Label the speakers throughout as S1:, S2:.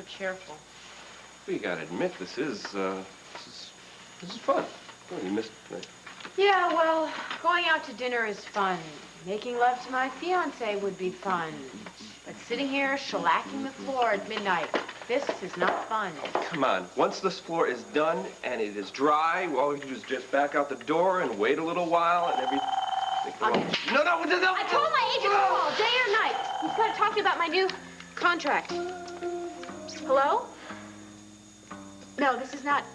S1: so cheerful?
S2: Well, you gotta admit, this is fun. Oh, you missed it.
S1: Yeah, well, going out to dinner is fun. Making love to my fiance would be fun. But sitting here shellacking the floor at midnight, this is not fun.
S2: Come on. Once this floor is done and it is dry, all we do is just back out the door and wait a little while and everything. No.
S1: I told my agent to call, day or night. He's got to talk to you about my new contract. Hello? No, this is not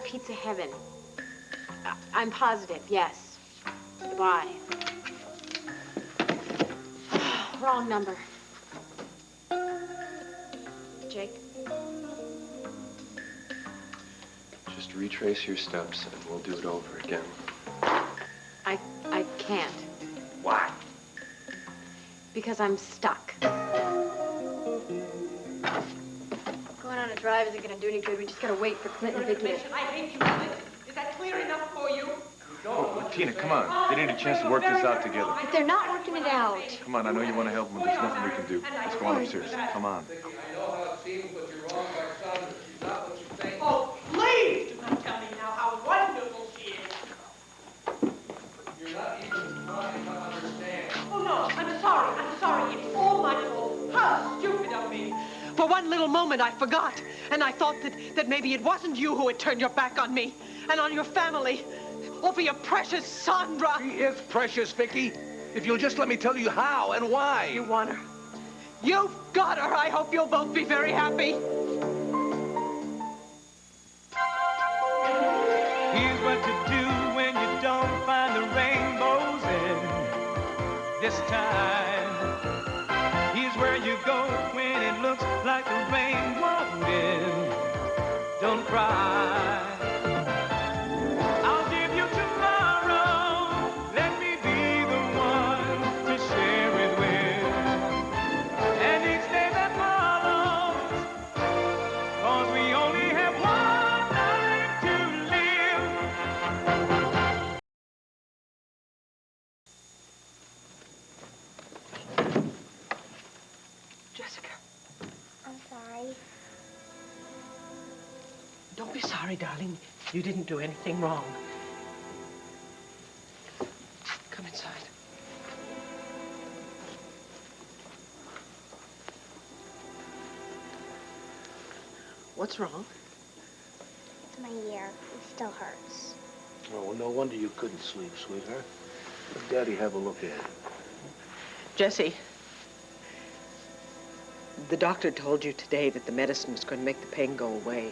S1: Pizza Heaven. I'm positive, yes. Goodbye. Wrong number. Jake?
S2: Just retrace your steps and we'll do it over again.
S1: I can't.
S2: Why?
S1: Because I'm stuck. Going on a drive isn't going to do any good. We just got to wait for Clint and Viki.
S3: I hate you, Clint. Is that clear enough for you?
S4: Oh, Tina, come on. They need a chance to work this out together.
S1: But they're not working it out.
S4: Come on, I know you want to help them, but there's nothing we can do. Let's go on upstairs. Come on.
S5: I know how it seems, but you're wrong by Sondra. She's not what you think.
S3: Oh, please do not tell me now how wonderful she is.
S5: You're not even trying to understand.
S3: Oh, no, I'm sorry. It's all my fault. How stupid of me. For one little moment, I forgot. And I thought that maybe it wasn't you who had turned your back on me and on your family. Oh, for your precious Sondra.
S6: She is precious, Viki. If you'll just let me tell you how and why.
S3: You want her. You've got her. I hope you'll both be very happy.
S7: Here's what to do when you don't find the rainbows in this time. Here's where you go when it looks like the rain won't end. Don't cry. I'll give you tomorrow. Let me be the one to share it with. And each day that follows, 'cause we only have one life to live.
S3: Jessica,
S8: I'm sorry.
S3: don't be sorry, darling. You didn't do anything wrong. Come inside. What's wrong?
S8: It's my ear. It still hurts.
S6: Oh, well, no wonder you couldn't sleep, sweetheart. Let Daddy have a look at it.
S3: Jesse, the doctor told you today that the medicine was going to make the pain go away.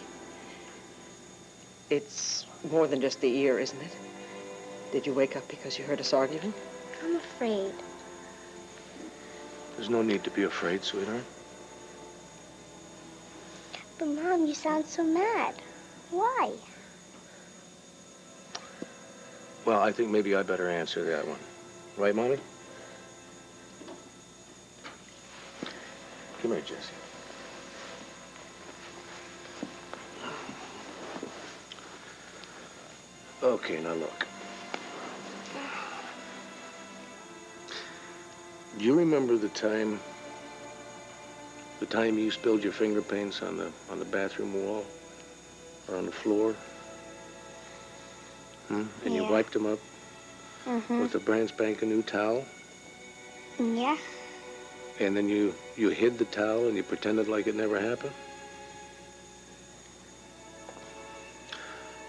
S3: It's more than just the ear, isn't it? Did you wake up because you heard us arguing?
S8: I'm afraid.
S6: There's no need to be afraid, sweetheart.
S8: But, Mom, you sound so mad. Why?
S6: Well, I think maybe I better answer that one. Right, Mommy? Come here, Jesse. Okay, now look. Do you remember the time you spilled your finger paints on the bathroom wall or on the floor? And you wiped them up with a brand spanking new towel?
S8: Yeah.
S6: And then you hid the towel and you pretended like it never happened?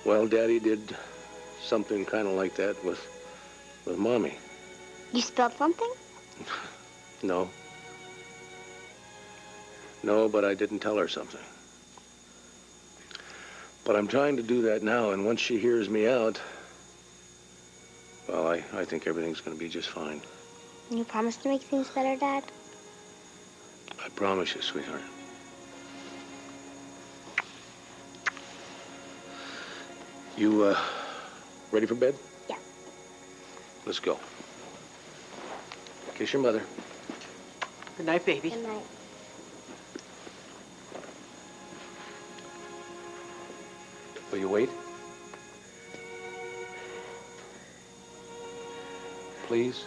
S6: Well, Daddy did something kind of like that with Mommy.
S8: You spilled something?
S6: No. No, but I didn't tell her something. But I'm trying to do that now, and once she hears me out, well, I think everything's going to be just fine.
S8: You promise to make things better, Dad?
S6: I promise you, sweetheart. You, ready for bed?
S8: Yeah.
S6: Let's go. Kiss your mother.
S3: Good night, baby.
S8: Good night.
S6: Will you wait? Please?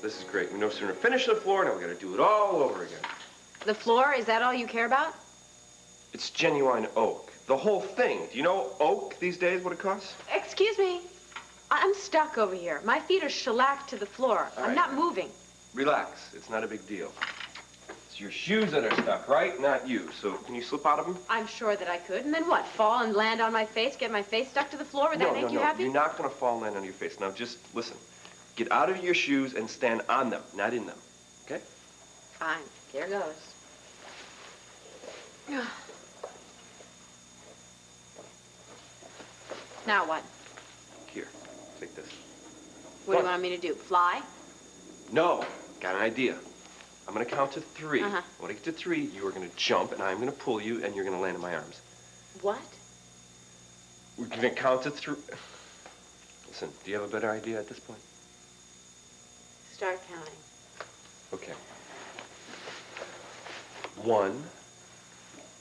S2: This is great. We no sooner finish the floor, now we gotta do it all over again.
S1: The floor, is that all you care about?
S2: It's genuine oak. The whole thing. Do you know oak these days, what it costs?
S1: Excuse me. I'm stuck over here. My feet are shellacked to the floor.
S2: All
S1: I'm
S2: right.
S1: not moving.
S2: Relax. It's not a big deal. It's your shoes that are stuck, right? Not you. So can you slip out of them?
S1: I'm sure that I could. And then what? Fall and land on my face? Get my face stuck to the floor? Would that make you happy?
S2: You're not going to fall and land on your face. Now just listen. Get out of your shoes and stand on them, not in them. Okay?
S1: Fine. Here goes. Now what?
S2: Here. Take this.
S1: What do you want me to do? Fly?
S2: No. Got an idea. I'm going to count to 3.
S1: Uh-huh.
S2: When I get to 3, you are going to jump, and I'm going to pull you, and you're going to land in my arms.
S1: What?
S2: We're going to count to 3. Listen, do you have a better idea at this point?
S1: Start counting.
S2: Okay. 1,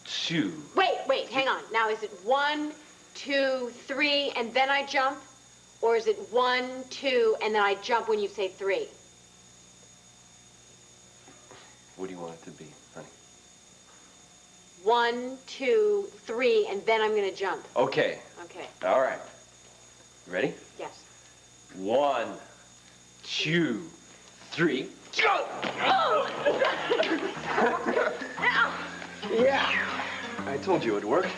S2: 2.
S1: Wait, hang on. Now, is it 1, 2, 3, and then I jump? Or is it 1, 2, and then I jump when you say 3?
S2: What do you want it to be, honey?
S1: 1, 2, 3, and then I'm gonna jump.
S2: Okay.
S1: Okay.
S2: All right. You ready?
S1: Yes.
S2: 1, 2, 3. Jump! Yeah. I told you it'd work.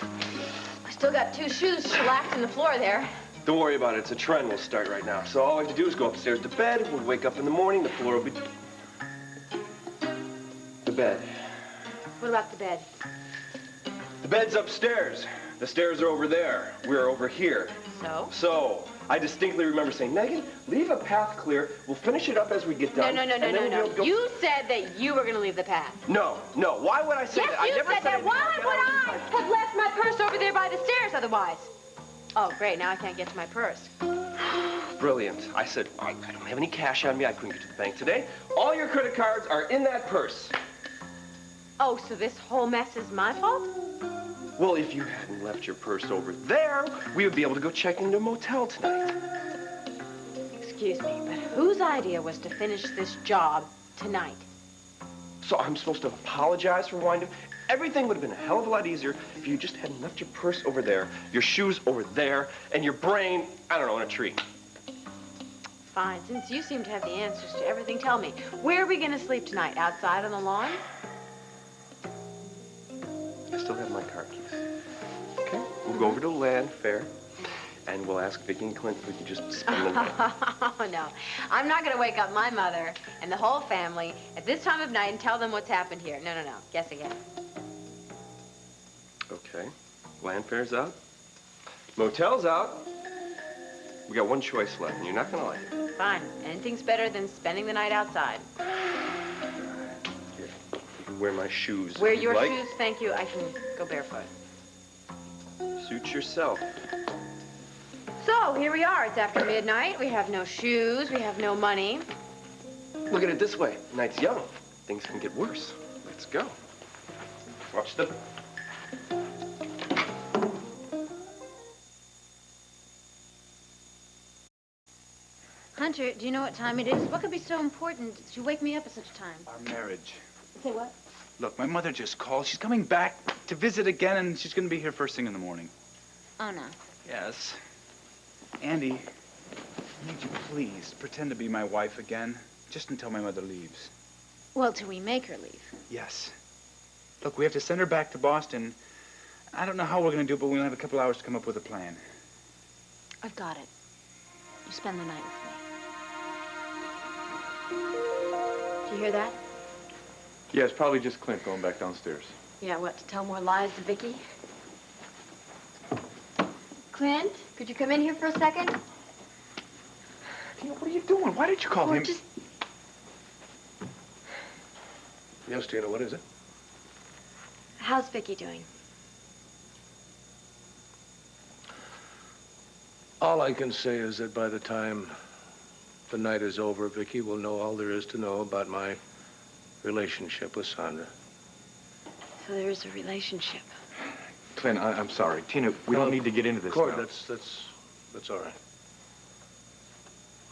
S1: I still got 2 shoes shellacked in the floor there.
S2: Don't worry about it. It's a trend. We'll start right now. So all we have to do is go upstairs to bed. We'll wake up in the morning. The floor will be... The bed.
S1: What about the bed?
S2: The bed's upstairs. The stairs are over there. We're over here. So, I distinctly remember saying, Megan, leave a path clear. We'll finish it up as we get done.
S1: No.
S2: and then we'll be able to go-
S1: You said that you were going to leave the path.
S2: No. Why would I say
S1: Yes,
S2: that? I
S1: you
S2: never
S1: said that.
S2: anything
S1: Why
S2: like
S1: would
S2: that.
S1: I have left my purse over there by the stairs otherwise? Oh, great. Now I can't get to my purse.
S2: Brilliant. I said, I don't have any cash on me. I couldn't get to the bank today. All your credit cards are in that purse.
S1: Oh, so this whole mess is my fault?
S2: Well, if you hadn't left your purse over there, we would be able to go check into a motel tonight.
S1: Excuse me, but whose idea was to finish this job tonight?
S2: So I'm supposed to apologize for winding? Everything would have been a hell of a lot easier if you just hadn't left your purse over there, your shoes over there, and your brain, I don't know, in a tree.
S1: Fine. Since you seem to have the answers to everything, tell me, where are we going to sleep tonight? Outside on the lawn?
S2: I still have my car keys. Okay? We'll go over to Land Fair, and we'll ask Viki and Clint if we can just spend the night.
S1: Oh, no. I'm not going to wake up my mother and the whole family at this time of night and tell them what's happened here. No. Guess again.
S2: Okay. Land Fair's out. Motel's out. We got one choice left, and you're not going to like it.
S1: Fine. Anything's better than spending the night outside.
S2: Here, you can wear my shoes.
S1: Wear
S2: if you'd
S1: your
S2: like.
S1: shoes, thank you. I can go barefoot.
S2: Suit yourself.
S1: So, here we are. It's after midnight. We have no shoes. We have no money.
S2: Look at it this way. The night's young. Things can get worse. Let's go. Watch the...
S9: Hunter, do you know what time it is? What could be so important that you wake me up at such a time?
S4: Our marriage.
S9: Say what?
S4: Look, my mother just called. She's coming back to visit again, and she's going to be here first thing in the morning.
S9: Oh, no.
S4: Yes. Andy, I need you please pretend to be my wife again, just until my mother leaves.
S9: Well, till we make her leave.
S4: Yes. Look, we have to send her back to Boston. I don't know how we're going to do it, but we'll have a couple hours to come up with a plan.
S9: I've got it. You spend the night with me.
S1: Do you hear that?
S4: Yeah, it's probably just Clint going back downstairs.
S1: Yeah, what, to tell more lies to Viki? Clint, could you come in here for a second?
S4: Tina, what are you doing? Why did you call him?
S1: Just...
S6: Yes, Tina, what is it?
S1: How's Viki doing?
S6: All I can say is that by the time the night is over, Viki will know all there is to know about my relationship with Sondra.
S1: So there is a relationship.
S4: Clint, I'm sorry. Tina, we don't need to get into this
S6: Cord,
S4: now.
S6: that's all right.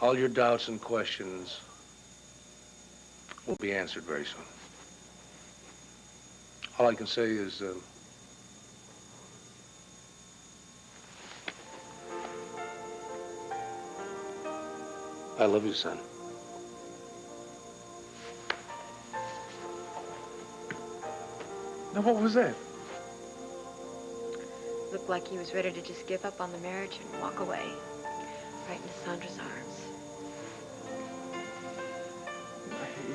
S6: All your doubts and questions will be answered very soon. All I can say is, I love you, son.
S4: Now, what was that?
S9: Looked like he was ready to just give up on the marriage and walk away, right into Sondra's arms.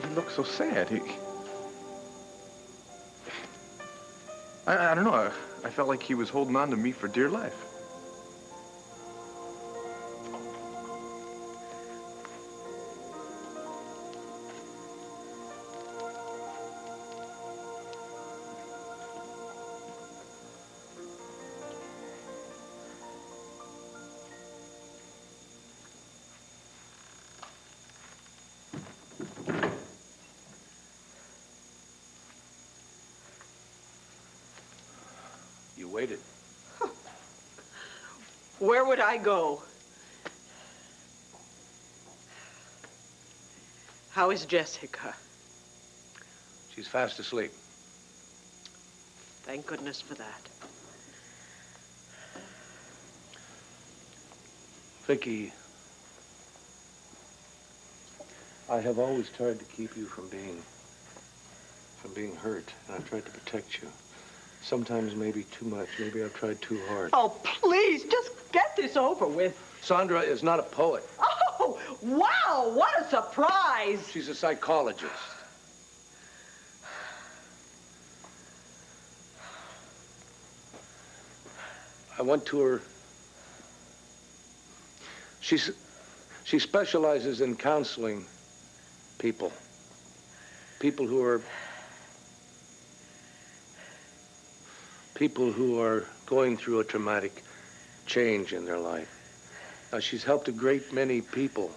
S4: He looked so sad. I don't know. I felt like he was holding on to me for dear life.
S6: you waited.
S3: Where would I go? How is Jessica?
S6: She's fast asleep.
S3: Thank goodness for that.
S6: Viki, I have always tried to keep you from being hurt, and I've tried to protect you. Sometimes maybe too much. Maybe I've tried too hard.
S3: Oh, please, just get this over with.
S6: Sondra is not a poet.
S3: Oh, wow, what a surprise.
S6: She's a psychologist. I went to her. She specializes in counseling people who are going through a traumatic change in their life. Now, she's helped a great many people.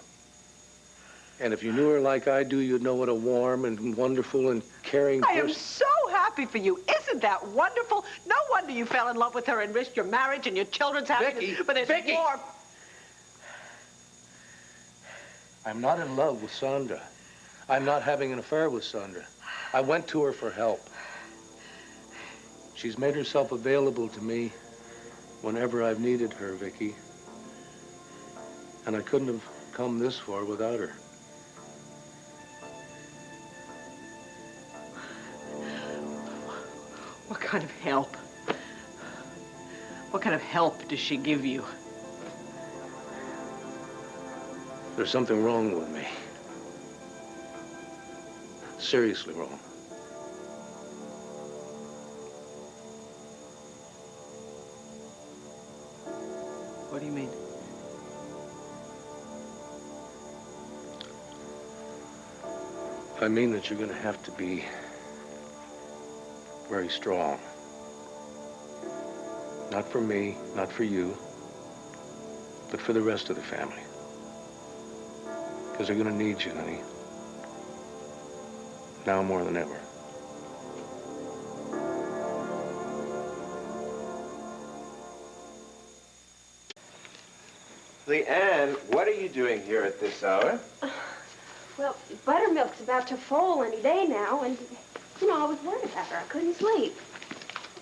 S6: And if you knew her like I do, you'd know what a warm and wonderful and caring person.
S3: I am so happy for you. Isn't that wonderful? No wonder you fell in love with her and risked your marriage and your children's happiness.
S6: Viki,
S3: But it's
S6: Viki.
S3: warm.
S6: I'm not in love with Sondra. I'm not having an affair with Sondra. I went to her for help. She's made herself available to me whenever I've needed her, Viki. And I couldn't have come this far without her.
S3: What kind of help? What kind of help does she give you?
S6: There's something wrong with me. Seriously wrong.
S3: What do you mean?
S6: I mean that you're going to have to be very strong. Not for me, not for you, but for the rest of the family. Because they're going to need you, honey. Now more than ever.
S10: LeeAnn, what are you doing here at this hour?
S1: Well, Buttermilk's about to foal any day now, and, you know, I was worried about her. I couldn't sleep.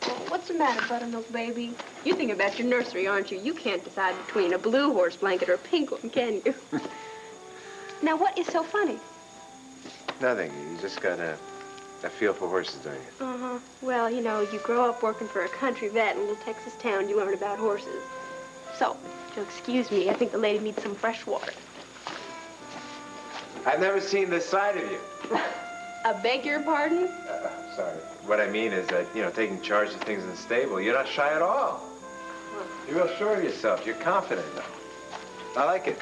S1: Well, what's the matter, Buttermilk, baby? You think about your nursery, aren't you? You can't decide between a blue horse blanket or a pink one, can you? Now, what is so funny?
S10: Nothing. You just got a feel for horses, don't you?
S1: Uh-huh. Well, you know, you grow up working for a country vet in a little Texas town, you learn about horses. So, if you'll excuse me, I think the lady needs some fresh water.
S10: I've never seen this side of you.
S1: I beg your pardon?
S10: Sorry. What I mean is that, you know, taking charge of things in the stable, you're not shy at all. You're real sure of yourself. You're confident. I like it.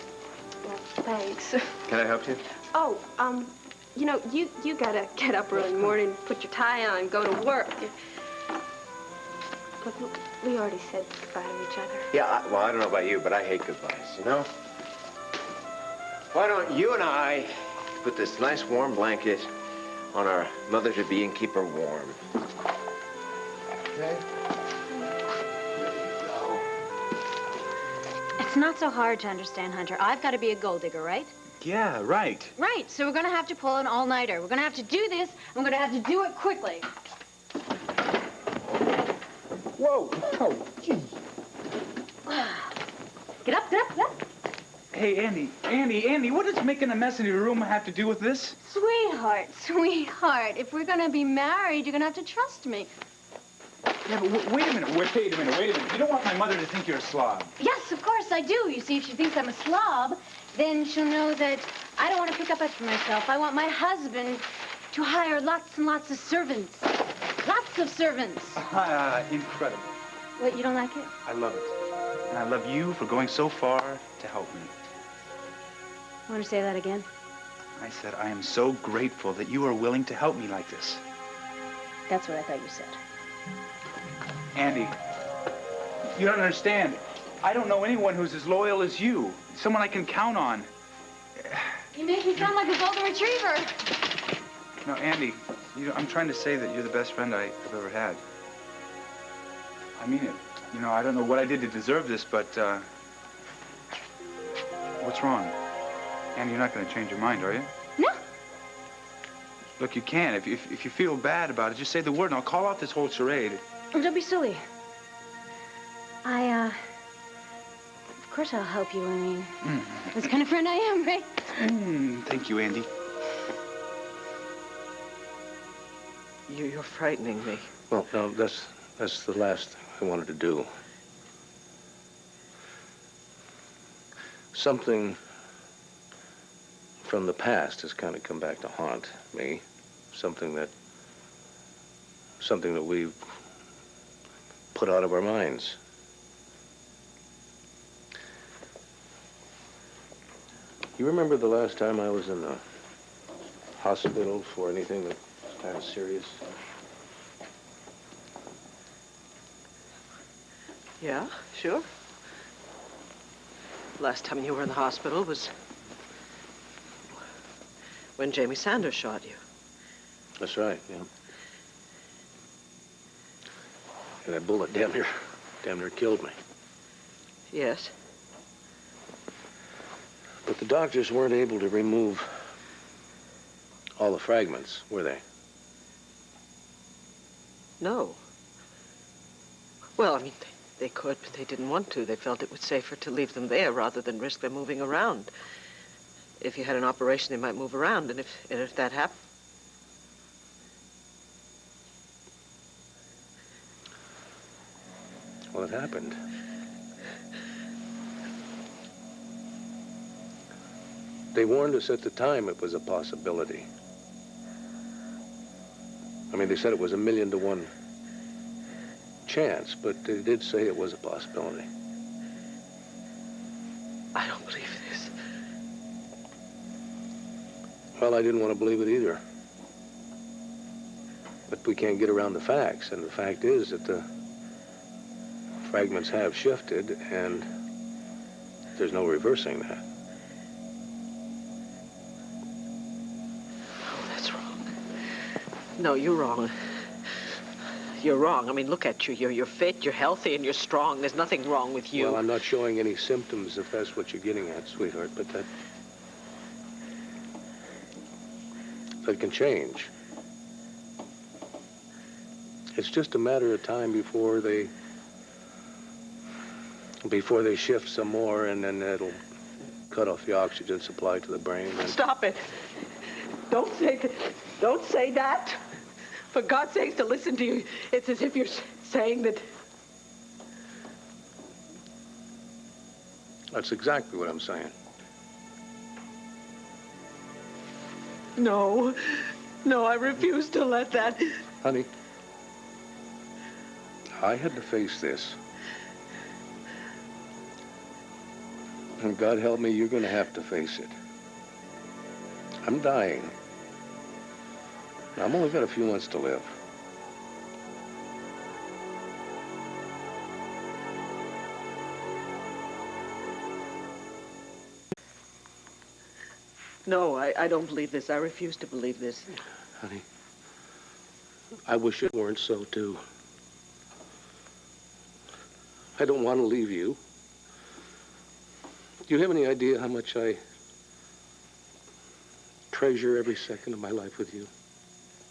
S1: Well, thanks.
S10: Can I help you?
S1: Oh, you know, you gotta get up early in the morning, put your tie on, go to work. Look, we already said goodbye to each other.
S10: Yeah, well, I don't know about you, but I hate goodbyes, you know? Why don't you and I put this nice warm blanket on our mother-to-be and keep her warm? Okay?
S9: It's not so hard to understand, Hunter. I've got to be a gold digger, right?
S4: Yeah, right.
S9: Right, so we're gonna have to pull an all-nighter. We're gonna have to do this, and we're gonna have to do it quickly.
S4: Whoa! Oh, geez.
S9: Get up, get up, get up.
S4: Hey, Andy, what does making a mess in your room have to do with this?
S9: Sweetheart, sweetheart, if we're gonna be married, you're gonna have to trust me.
S4: Yeah, but wait a minute. You don't want my mother to think you're a slob.
S9: Yes, of course I do. You see, if she thinks I'm a slob, then she'll know that I don't want to pick up after myself. I want my husband to hire lots and lots of servants. Lots of servants.
S4: Incredible.
S9: What, you don't like it?
S4: I love it. And I love you for going so far to help me.
S9: Want to say that again?
S4: I said I am so grateful that you are willing to help me like this.
S9: That's what I thought you said.
S4: Andy, you don't understand. I don't know anyone who's as loyal as you. Someone I can count on.
S9: You make me sound like a golden retriever.
S4: No, Andy, I'm trying to say that you're the best friend I've ever had. I mean it. I don't know what I did to deserve this, but, what's wrong? Andy, you're not going to change your mind, are you?
S9: No.
S4: Look, you can. If you feel bad about it, just say the word and I'll call off this whole charade.
S9: Oh, don't be silly. Of course I'll help you. I mean, that's the kind of friend I am, right?
S4: Thank you, Andy.
S3: You're frightening me.
S6: Well, no, that's the last thing I wanted to do. Something from the past has kind of come back to haunt me. Something that we've put out of our minds. You remember the last time I was in the hospital for anything that was kind of serious?
S3: Yeah, sure. Last time you were in the hospital was when Jamie Sanders shot you.
S6: That's right, yeah. And that bullet damn near killed me.
S3: Yes.
S6: But the doctors weren't able to remove all the fragments, were they?
S3: No. Well, I mean, they could, but they didn't want to. They felt it was safer to leave them there rather than risk them moving around. If you had an operation, they might move around, and if that happened...
S6: Well, it happened. They warned us at the time it was a possibility. I mean, they said it was 1,000,000 to 1 chance, but they did say it was a possibility.
S3: I don't believe this.
S6: Well, I didn't want to believe it either. But we can't get around the facts, and the fact is that the fragments have shifted, and there's no reversing that.
S3: Oh, that's wrong. No, you're wrong. You're wrong. I mean, look at you. You're fit, you're healthy, and you're strong. There's nothing wrong with you.
S6: Well, I'm not showing any symptoms, if that's what you're getting at, sweetheart, but that can change. It's just a matter of time before they shift some more, and then it'll cut off the oxygen supply to the brain. And...
S3: Stop it. Don't say that. For God's sakes, to listen to you, it's as if you're saying that...
S6: That's exactly what I'm saying.
S3: No, I refuse to let that...
S6: Honey, I had to face this. And God help me, you're going to have to face it. I'm dying. I've only got a few months to live.
S3: No, I don't believe this. I refuse to believe this.
S6: Honey, I wish it weren't so, too. I don't want to leave you. Do you have any idea how much I treasure every second of my life with you.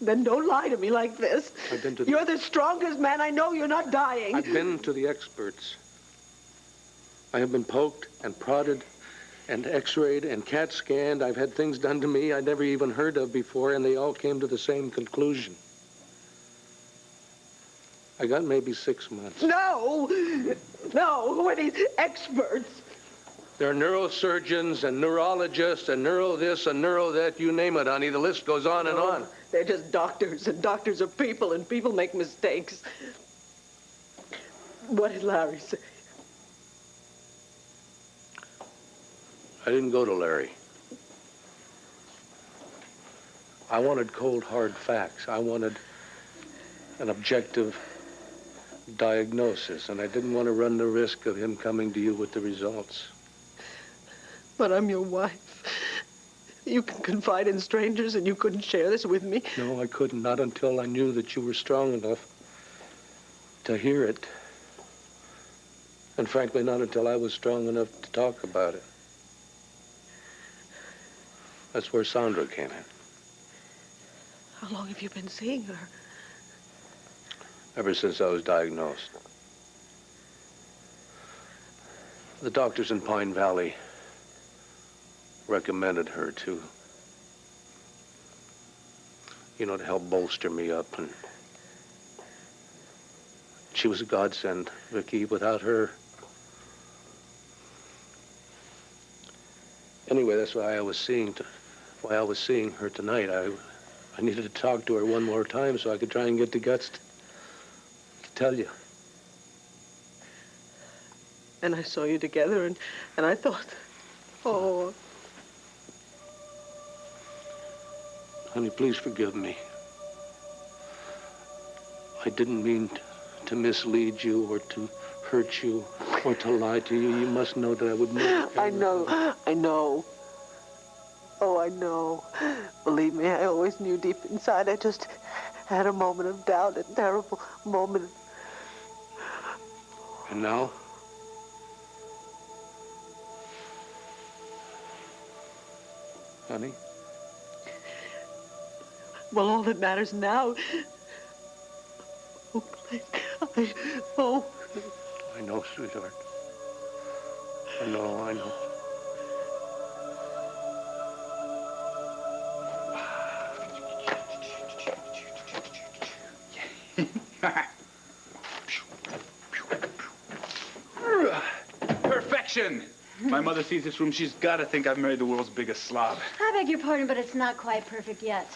S3: Then don't lie to me like this.
S6: I've been to
S3: You're the strongest man I know. You're not dying.
S6: I've been to the experts. I have been poked and prodded and x-rayed and CAT scanned. I've had things done to me I'd never even heard of before, and they all came to the same conclusion. I got maybe 6 months.
S3: No! No, who are these experts?
S6: There are neurosurgeons and neurologists and neuro this and neuro that. You name it, honey. The list goes on and on.
S3: They're just doctors, and doctors are people, and people make mistakes. What did Larry say?
S6: I didn't go to Larry. I wanted cold, hard facts. I wanted an objective diagnosis, and I didn't want to run the risk of him coming to you with the results.
S3: But I'm your wife. You can confide in strangers, and you couldn't share this with me.
S6: No, I couldn't. Not until I knew that you were strong enough to hear it. And frankly, not until I was strong enough to talk about it. That's where Sondra came in.
S3: How long have you been seeing her?
S6: Ever since I was diagnosed. The doctors in Pine Valley recommended her to, to help bolster me up. And she was a godsend, Viki. Without her. Anyway, that's why I was seeing her tonight. I needed to talk to her one more time so I could try and get the guts to tell you.
S3: And I saw you together, and I thought, oh.
S6: Honey, please forgive me. I didn't mean to mislead you or to hurt you or to lie to you. You must know that I would never.
S3: I know. Oh, I know. Believe me, I always knew deep inside. I just had a moment of doubt, a terrible moment.
S6: And now? Honey?
S3: Well, all that matters now... Oh, Clint,
S6: I know, sweetheart. I know.
S4: Perfection! My mother sees this room, she's got to think I've married the world's biggest slob.
S9: I beg your pardon, but it's not quite perfect yet.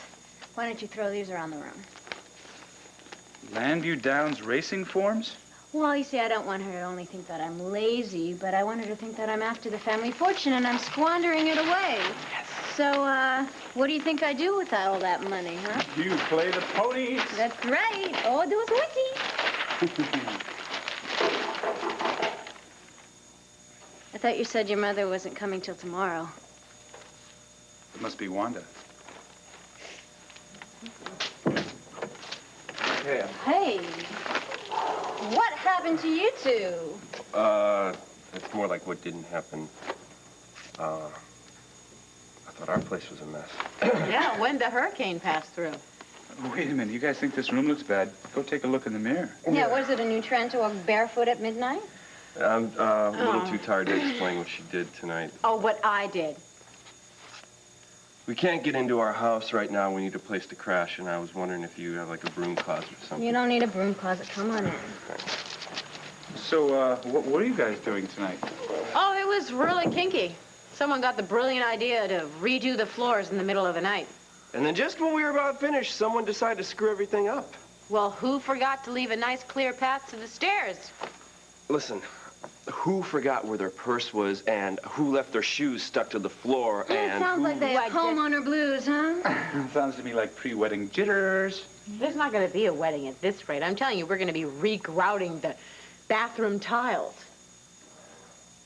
S9: Why don't you throw these around the room?
S4: Llanview Downs racing forms?
S9: Well, you see, I don't want her to only think that I'm lazy, but I want her to think that I'm after the family fortune and I'm squandering it away. Yes. So, what do you think I do with all that money, huh?
S4: You play the ponies.
S9: That's right. Oh, do was witty. I thought you said your mother wasn't coming till tomorrow.
S4: It must be Wanda.
S10: Yeah.
S9: Hey, what happened to you two?
S2: It's more like what didn't happen. I thought our place was a mess.
S1: Yeah, when the hurricane passed through.
S4: Wait a minute, you guys think this room looks bad? Go take a look in the mirror.
S9: Yeah, was it a new trend to walk barefoot at midnight?
S2: I'm a little too tired to explain what she did tonight.
S1: Oh, what I did.
S2: We can't get into our house right now. We need a place to crash, and I was wondering if you have, like, a broom closet or something.
S9: You don't need a broom closet. Come on in.
S2: Okay.
S4: So, what are you guys doing tonight?
S1: Oh, it was really kinky. Someone got the brilliant idea to redo the floors in the middle of the night.
S2: And then just when we were about finished, someone decided to screw everything up.
S1: Well, who forgot to leave a nice clear path to the stairs?
S2: Listen, who forgot where their purse was and who left their shoes stuck to the floor and
S9: It sounds like they have homeowner blues, huh?
S4: Sounds to me like pre-wedding jitters.
S1: There's not going to be a wedding at this rate. I'm telling you, we're going to be regrouting the bathroom tiles.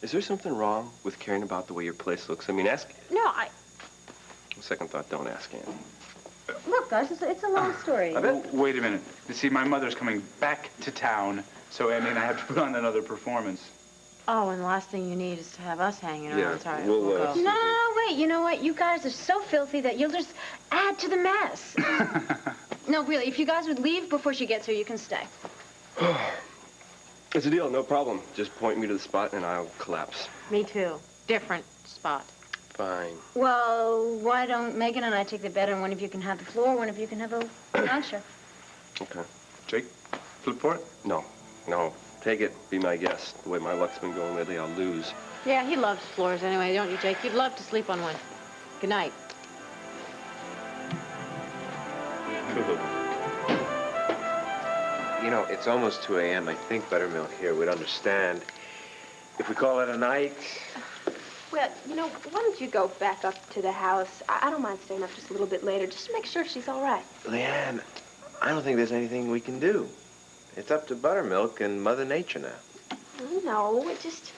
S2: Is there something wrong with caring about the way your place looks? I mean, ask...
S1: No,
S2: Second thought, don't ask Annie.
S9: Look, guys, it's a long story.
S4: Wait a minute. You see, my mother's coming back to town, so Andy and I have to put on another performance.
S1: Oh, and the last thing you need is to have us hanging around.
S2: Yeah,
S1: Sorry,
S2: we'll,
S1: we'll go.
S9: No, wait. You know what? You guys are so filthy that you'll just add to the mess. No, really, if you guys would leave before she gets here, you can stay.
S2: It's a deal, no problem. Just point me to the spot and I'll collapse.
S1: Me too. Different spot.
S6: Fine.
S9: Well, why don't Megan and I take the bed, and one of you can have the floor, one of you can have a lounge.
S2: Okay.
S4: Jake, flip for it?
S2: No. Take it. Be my guest. The way my luck's been going lately, I'll lose.
S1: Yeah, he loves floors anyway, don't you, Jake? You'd love to sleep on one. Good night.
S10: You know, it's almost 2 a.m. I think Buttermilk here would understand if we call it a night.
S8: Well, you know, why don't you go back up to the house? I don't mind staying up just a little bit later, just to make sure she's all right.
S10: LeeAnn, I don't think there's anything we can do. It's up to Buttermilk and Mother Nature now.
S8: No, it just...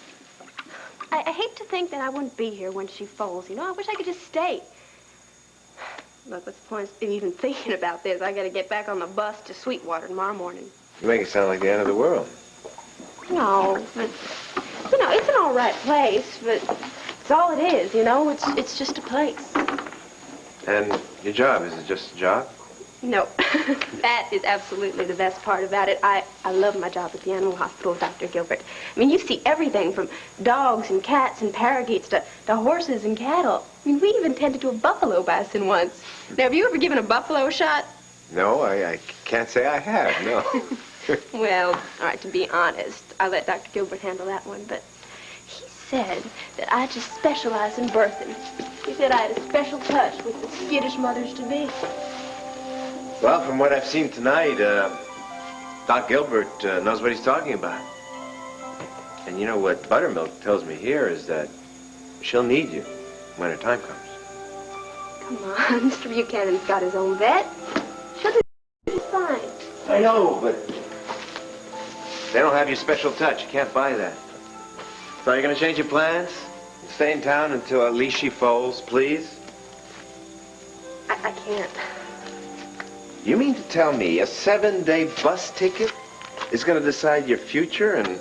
S8: I hate to think that I wouldn't be here when she falls, you know? I wish I could just stay. Look, what's the point of even thinking about this? I gotta get back on the bus to Sweetwater tomorrow morning.
S10: You make it sound like the end of the world.
S8: No, but... You know, it's an all right place, but it's all it is, you know? It's just a place.
S10: And your job, is it just a job?
S8: No, that is absolutely the best part about it. I love my job at the animal hospital with Dr. Gilbert. I mean, you see everything from dogs and cats and parakeets to horses and cattle. I mean, we even tended to a buffalo bison once. Now, have you ever given a buffalo a shot?
S10: No, I can't say I have, no.
S8: Well, all right, to be honest, I let Dr. Gilbert handle that one, but he said that I just specialize in birthing. He said I had a special touch with the skittish mothers-to-be.
S10: Well, from what I've seen tonight, Doc Gilbert knows what he's talking about. And you know what Buttermilk tells me here is that she'll need you when her time comes.
S8: Come on, Mr. Buchanan's got his own vet. She'll do fine.
S10: I know, but they don't have your special touch. You can't buy that. So are you going to change your plans? Stay in town until at least she foals, please?
S8: I can't.
S10: You mean to tell me a 7-day bus ticket is going to decide your future and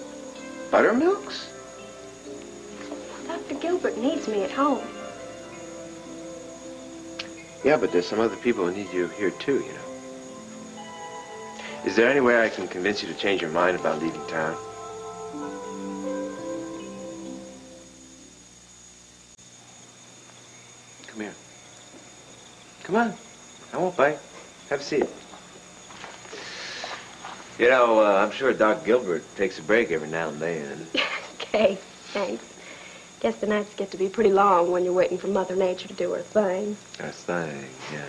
S10: Buttermilk's?
S8: Dr. Gilbert needs me at home.
S10: Yeah, but there's some other people who need you here too, you know. Is there any way I can convince you to change your mind about leaving town? Come here. Come on. I won't bite. Have a seat. You know, I'm sure Doc Gilbert takes a break every now and then.
S8: Okay, thanks. Guess the nights get to be pretty long when you're waiting for Mother Nature to do her thing.
S10: Her thing, yeah.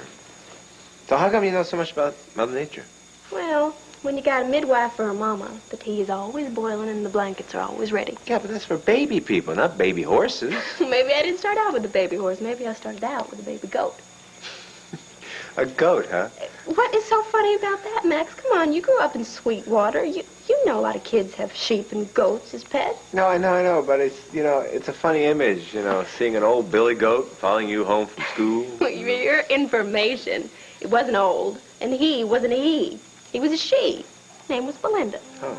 S10: So how come you know so much about Mother Nature?
S8: Well, when you got a midwife or a mama, the tea is always boiling and the blankets are always ready.
S10: Yeah, but that's for baby people, not baby horses.
S8: Maybe I didn't start out with a baby horse. Maybe I started out with a baby goat.
S10: A goat, huh?
S8: What is so funny about that, Max? Come on, you grew up in Sweetwater. You know a lot of kids have sheep and goats as pets.
S10: No, I know, but it's, you know, it's a funny image, you know, seeing an old billy goat following you home from school.
S8: For your information, it wasn't old, and he wasn't a he. He was a she. His name was Belinda.
S10: Oh.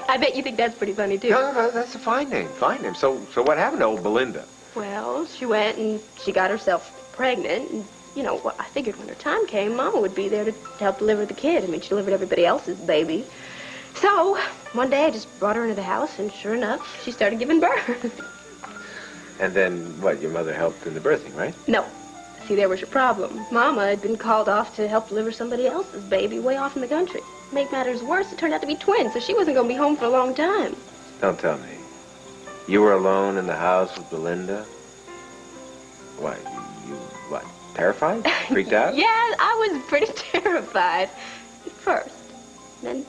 S8: I bet you think that's pretty funny, too.
S10: No, that's a fine name, fine name. So what happened to old Belinda?
S8: Well, she went and she got herself pregnant, and you know, well, I figured when her time came, Mama would be there to help deliver the kid. I mean, she delivered everybody else's baby. So, one day I just brought her into the house, and sure enough, she started giving birth.
S10: And then, what, your mother helped in the birthing, right?
S8: No. See, there was your problem. Mama had been called off to help deliver somebody else's baby way off in the country. To make matters worse, it turned out to be twins, so she wasn't going to be home for a long time.
S10: Don't tell me. You were alone in the house with Belinda? What, what? Terrified? Freaked out?
S8: Yeah, I was pretty terrified at first. Then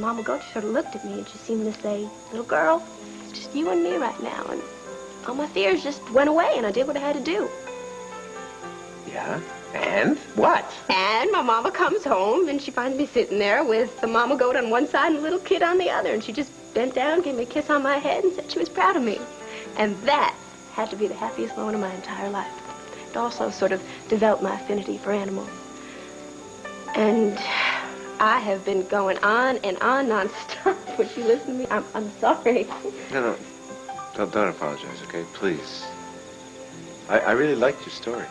S8: Mama Goat sort of looked at me and she seemed to say, "Little girl, it's just you and me right now." And all my fears just went away and I did what I had to do.
S10: Yeah? And? What?
S8: And my mama comes home and she finds me sitting there with the Mama Goat on one side and the little kid on the other. And she just bent down, gave me a kiss on my head and said she was proud of me. And that had to be the happiest moment of my entire life. It also sort of developed my affinity for animals. And I have been going on and on nonstop. Would you listen to me? I'm sorry.
S10: No. Don't apologize, okay? Please. I really liked your story.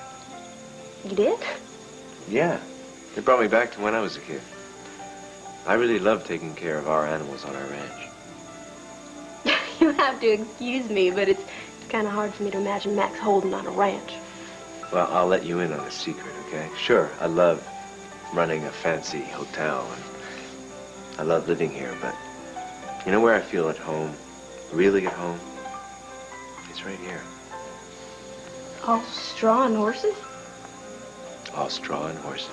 S8: You did?
S10: Yeah. It brought me back to when I was a kid. I really love taking care of our animals on our ranch.
S8: You have to excuse me, but it's kind of hard for me to imagine Max Holden on a ranch.
S10: Well, I'll let you in on a secret, okay? Sure, I love running a fancy hotel, and I love living here, but you know where I feel at home, really at home? It's right here.
S8: All straw and horses?
S10: All straw and horses.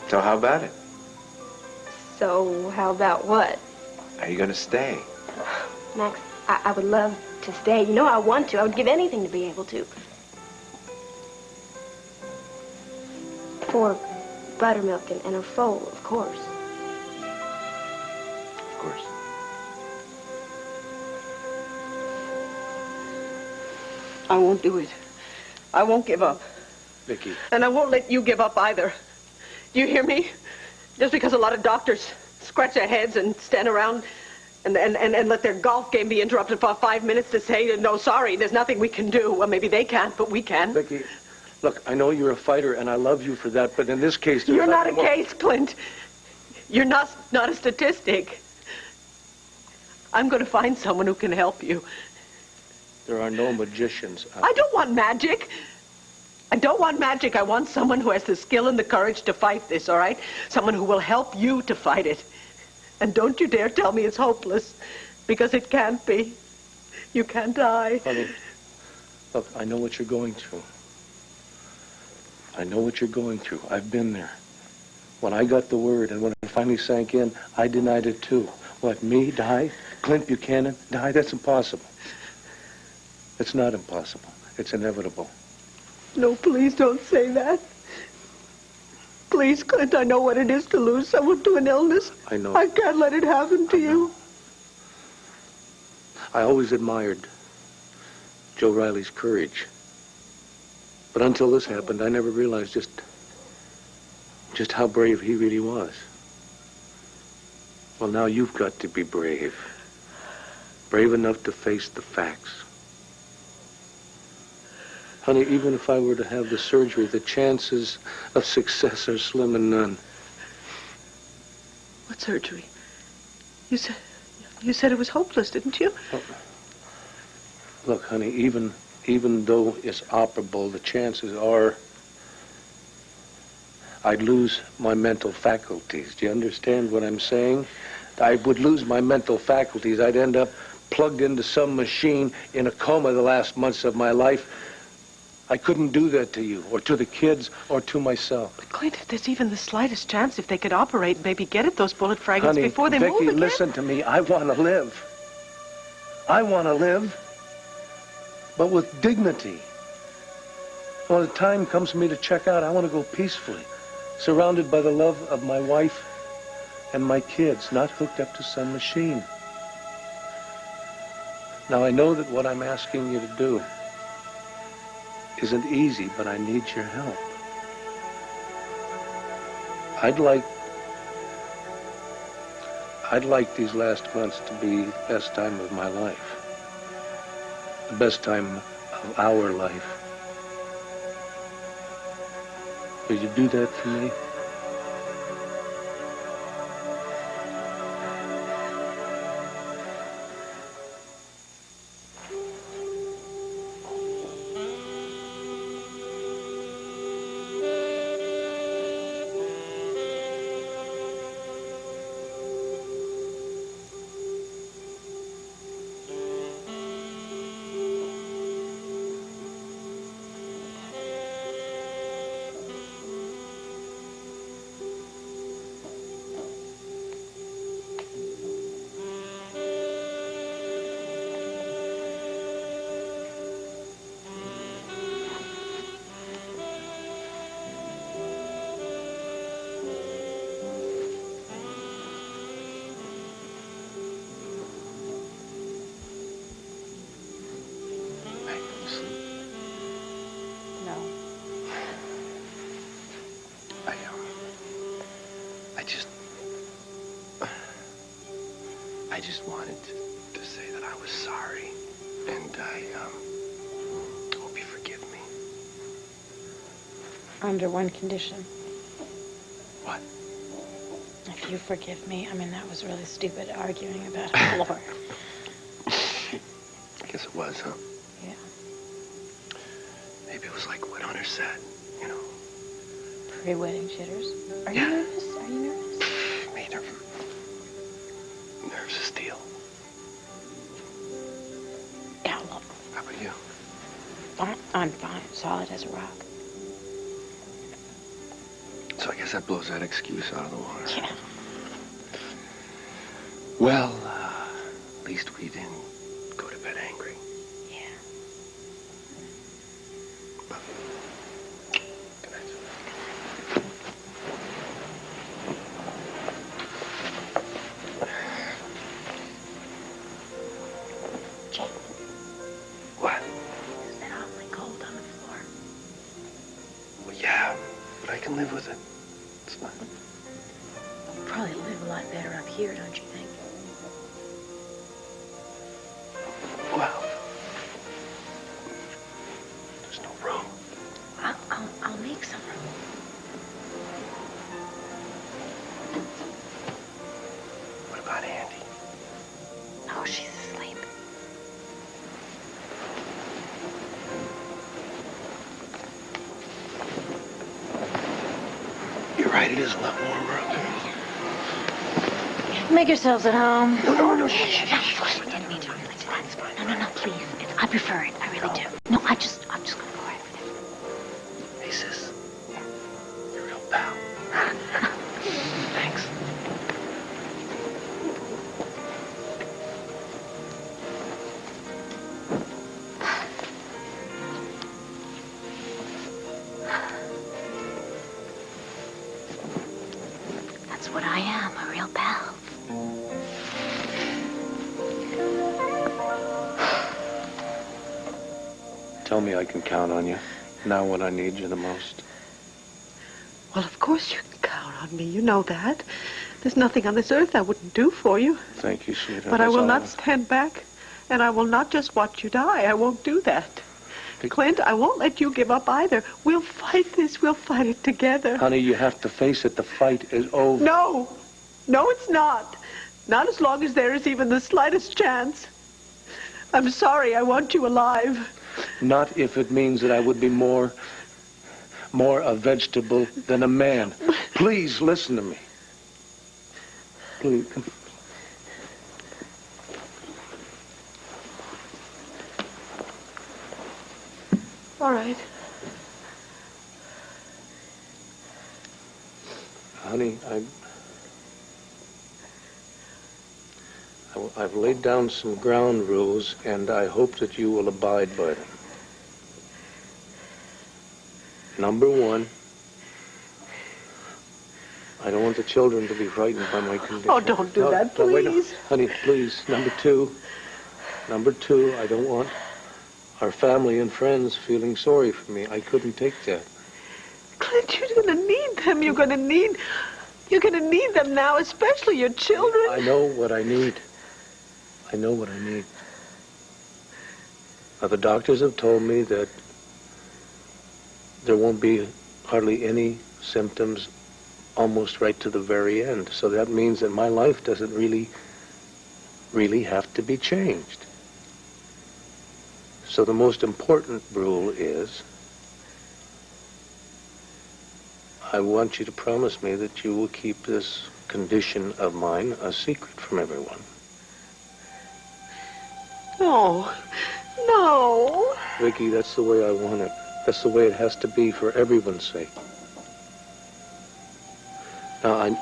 S10: So how about it?
S8: So how about what?
S10: Are you gonna stay?
S8: Max, I would love to stay. You know I want to. I would give anything to be able to. For buttermilk and a foal, of course.
S10: Of course.
S3: I won't do it. I won't give up.
S6: Viki.
S3: And I won't let you give up either. Do you hear me? Just because a lot of doctors scratch their heads and stand around and let their golf game be interrupted for 5 minutes to say, no, sorry, there's nothing we can do. Well, maybe they can't, but we can.
S6: Viki, look, I know you're a fighter, and I love you for that, but in this case...
S3: You're not a case, Clint. You're not a statistic. I'm going to find someone who can help you.
S6: There are no magicians.
S3: I don't want magic. I don't want magic. I want someone who has the skill and the courage to fight this, all right? Someone who will help you to fight it. And don't you dare tell me it's hopeless, because it can't be. You can't die.
S6: Honey, look, I know what you're going through. I know what you're going through. I've been there. When I got the word and when it finally sank in, I denied it too. What, me die? Clint Buchanan die? That's impossible. It's not impossible. It's inevitable.
S3: No, please don't say that. Please, Clint, I know what it is to lose someone to an illness.
S6: I know.
S3: I can't let it happen to you.
S6: I always admired Joe Riley's courage. But until this happened, I never realized just how brave he really was. Well, now you've got to be brave. Brave enough to face the facts. Honey, even if I were to have the surgery, the chances of success are slim and none.
S3: What surgery? You said it was hopeless, didn't you?
S6: Oh. Look, honey, even though it's operable, the chances are I'd lose my mental faculties. Do you understand what I'm saying? I would lose my mental faculties. I'd end up plugged into some machine in a coma the last months of my life. I couldn't do that to you, or to the kids, or to myself.
S3: But Clint, if there's even the slightest chance, if they could operate, maybe get at those bullet fragments
S6: Honey,
S3: before they
S6: Viki,
S3: move again.
S6: Listen to me. I want to live. I want to live, but with dignity. When the time comes for me to check out, I want to go peacefully, surrounded by the love of my wife and my kids, not hooked up to some machine. Now, I know that what I'm asking you to do isn't easy, but I need your help. I'd like these last months to be the best time of my life. The best time of our life. Will you do that for me?
S2: just wanted to say that I was sorry. And I hope you forgive me.
S9: Under one condition.
S2: What?
S9: If you forgive me, I mean, that was really stupid arguing about a floor.
S2: I guess it was, huh?
S9: Yeah.
S2: Maybe it was like what Hunter said, you know.
S9: Pre-wedding jitters. Are you nervous? Are you nervous?
S2: Me nerves of steel.
S9: Yeah, well.
S2: How about you?
S9: I'm fine. Solid as a rock.
S2: So I guess that blows that excuse out of the water.
S9: Yeah.
S2: Well, at least we didn't go to bed angry.
S9: Yeah.
S2: Good night.
S9: Jake.
S2: What?
S9: Is that awfully cold on the floor?
S2: Well, yeah, but I can live with it. It's fine.
S9: You'd probably live a lot better up here, don't you think?
S2: Well, there's no room.
S9: I'll make some room.
S2: What about Andy?
S9: Oh, she's asleep.
S2: You're right, it is a lot warmer up here.
S9: Make yourselves at home.
S2: No.
S9: Didn't mean to like that. No, please. I prefer it. I really do. No, I'm just gonna go right with it.
S2: Hey, sis. You're a real pal. Thanks.
S9: That's what I am, a real pal.
S6: Tell me I can count on you, now when I need you the most.
S3: Well, of course you can count on me. You know that. There's nothing on this earth I wouldn't do for you.
S6: Thank you, sweetheart.
S3: But I
S6: That's
S3: will
S6: all.
S3: not stand back, and I will not just watch you die. I won't do that. Clint, I won't let you give up either. We'll fight this. We'll fight it together.
S6: Honey, you have to face it. The fight is over.
S3: No, it's not. Not as long as there is even the slightest chance. I'm sorry. I want you alive.
S6: Not if it means that I would be more a vegetable than a man. Please listen to me. Please.
S3: All right.
S6: Honey, I've laid down some ground rules, and I hope that you will abide by them. Number one, I don't want the children to be frightened by my condition.
S3: Oh, don't do that, please.
S6: Wait, no. Honey, please. Number two, I don't want our family and friends feeling sorry for me. I couldn't take that.
S3: Clint, you're going to need them. You're going to need them now, especially your children.
S6: I know what I need. Now, the doctors have told me that there won't be hardly any symptoms almost right to the very end. So that means that my life doesn't really have to be changed. So the most important rule is, I want you to promise me that you will keep this condition of mine a secret from everyone.
S3: No.
S6: Vicky, that's the way I want it. That's the way it has to be for everyone's sake. Now,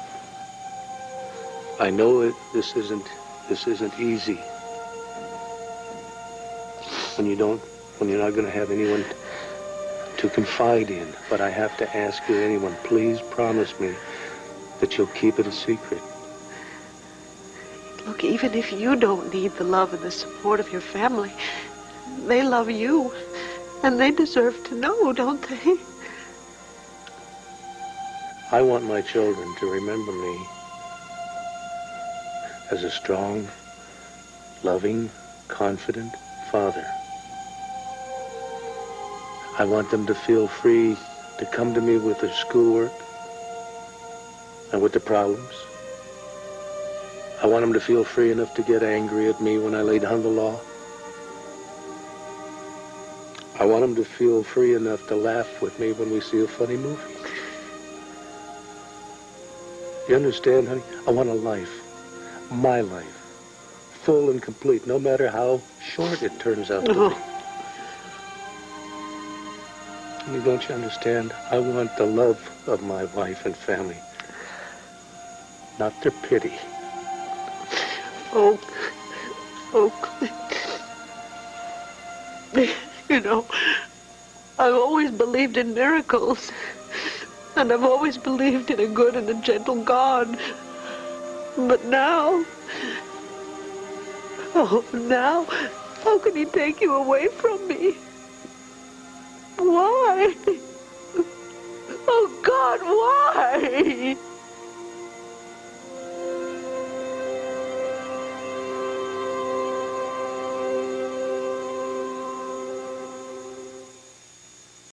S6: I know this isn't easy. When you're not going to have anyone to confide in. But I have to ask you, anyone, please promise me that you'll keep it a secret.
S3: Look, even if you don't need the love and the support of your family, they love you. And they deserve to know, don't they?
S6: I want my children to remember me as a strong, loving, confident father. I want them to feel free to come to me with their schoolwork and with their problems. I want them to feel free enough to get angry at me when I lay down the law. I want them to feel free enough to laugh with me when we see a funny movie. You understand, honey? I want a life, my life, full and complete, no matter how short it turns out to be. Honey, don't you understand? I want the love of my wife and family, not their pity.
S3: Oh, Clint. You know, I've always believed in miracles. And I've always believed in a good and a gentle God. But now... Oh, now, how can he take you away from me?